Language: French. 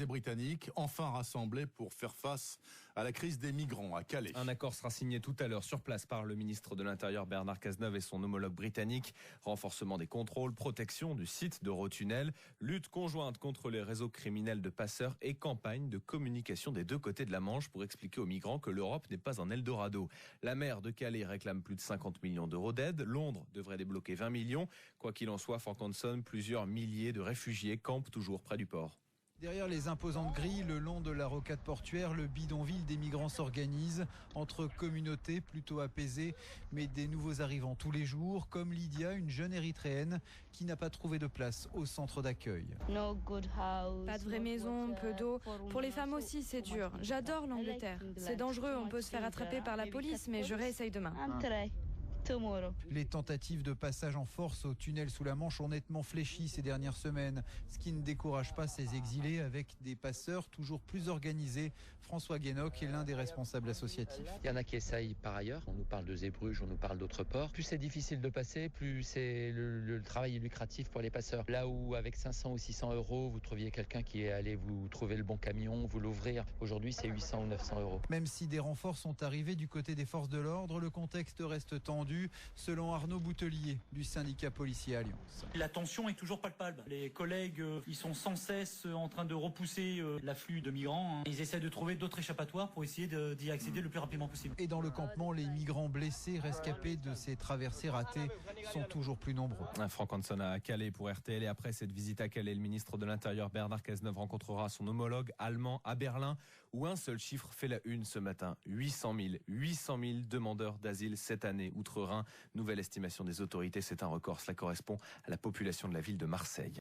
Des Britanniques, enfin rassemblés pour faire face à la crise des migrants à Calais. Un accord sera signé tout à l'heure sur place par le ministre de l'Intérieur Bernard Cazeneuve et son homologue britannique. Renforcement des contrôles, protection du site d'Eurotunnel, lutte conjointe contre les réseaux criminels de passeurs et campagne de communication des deux côtés de la Manche pour expliquer aux migrants que l'Europe n'est pas un Eldorado. La maire de Calais réclame plus de 50 millions d'euros d'aide. Londres devrait débloquer 20 millions. Quoi qu'il en soit, Franck Hanson, plusieurs milliers de réfugiés campent toujours près du port. Derrière les imposantes grilles, le long de la rocade portuaire, le bidonville des migrants s'organise entre communautés plutôt apaisées, mais des nouveaux arrivants tous les jours, comme Lydia, une jeune érythréenne qui n'a pas trouvé de place au centre d'accueil. Pas de vraie maison, peu d'eau. Pour les femmes aussi, c'est dur. J'adore l'Angleterre. C'est dangereux, on peut se faire attraper par la police, mais je réessaye demain. Les tentatives de passage en force au tunnel sous la Manche ont nettement fléchi ces dernières semaines, ce qui ne décourage pas ces exilés avec des passeurs toujours plus organisés. François Guénoc est l'un des responsables associatifs. Il y en a qui essayent par ailleurs. On nous parle de Zeebrugge, on nous parle d'autres ports. Plus c'est difficile de passer, plus c'est le travail est lucratif pour les passeurs. Là où avec 500 ou 600 euros, vous trouviez quelqu'un qui est allé vous trouver le bon camion, vous l'ouvrir. Aujourd'hui, c'est 800 ou 900 euros. Même si des renforts sont arrivés du côté des forces de l'ordre, le contexte reste tendu, selon Arnaud Boutelier du syndicat policier Alliance. La tension est toujours palpable. Les collègues, ils sont sans cesse en train de repousser l'afflux de migrants. Ils essaient de trouver d'autres échappatoires pour essayer d'y accéder le plus rapidement possible. Et dans le campement, les migrants blessés, rescapés de ces traversées ratées, sont toujours plus nombreux. Franck Hanson à Calais pour RTL. Et après cette visite à Calais, le ministre de l'Intérieur Bernard Cazeneuve rencontrera son homologue allemand à Berlin, où un seul chiffre fait la une ce matin. 800 000 demandeurs d'asile cette année outre-Rhin. Nouvelle estimation des autorités, c'est un record. Cela correspond à la population de la ville de Marseille.